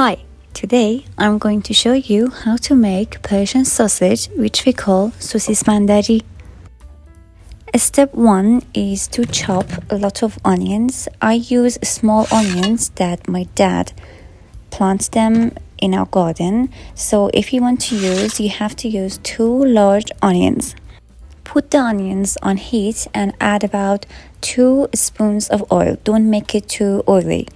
Hi, today I'm going to show you how to make Persian sausage, which we call Susis Bandari. Step 1 is to chop a lot of onions. I use small onions that my dad plants them in our garden. So if you want to use, you have to use 2 large onions. Put the onions on heat and add about 2 spoons of oil. Don't make it too oily.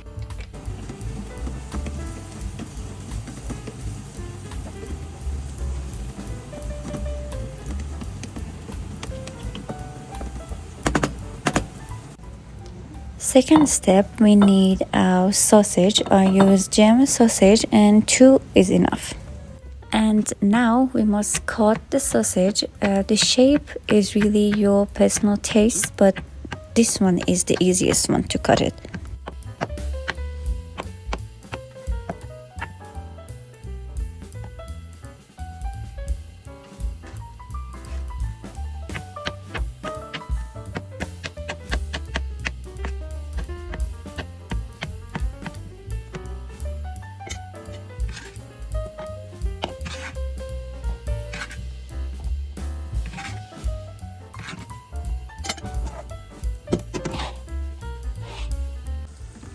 Second step, we need our sausage. I use German sausage and 2 is enough. And now we must cut the sausage. The shape is really your personal taste, but this one is the easiest one to cut it.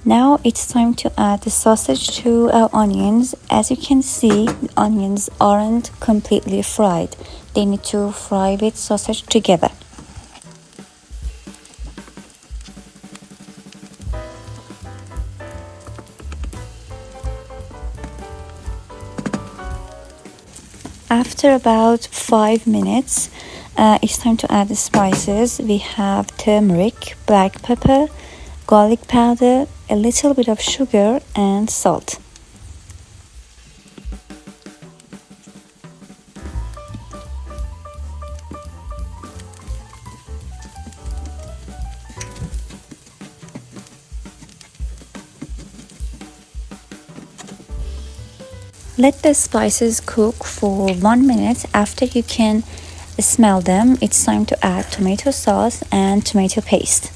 Now it's time to add the sausage to our onions. As you can see, the onions aren't completely fried. They need to fry with sausage together. After about 5 minutes, it's time to add the spices. We have turmeric, black pepper, garlic powder, a little bit of sugar and salt. Let the spices cook for 1 minute. After you can smell them, it's time to add tomato sauce and tomato paste.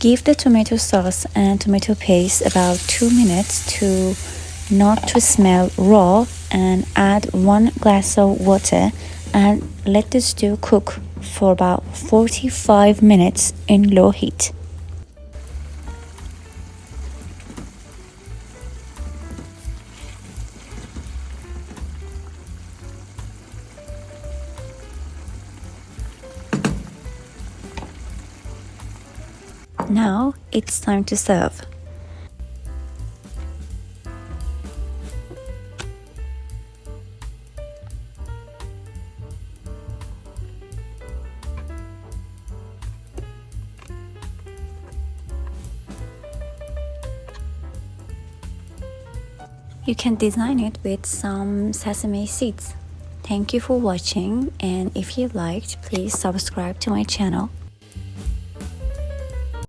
Give the tomato sauce and tomato paste about 2 minutes to not to smell raw, and add 1 glass of water and let the stew cook for about 45 minutes in low heat. Now it's time to serve. You can design it with some sesame seeds. Thank you for watching, and if you liked, please subscribe to my channel.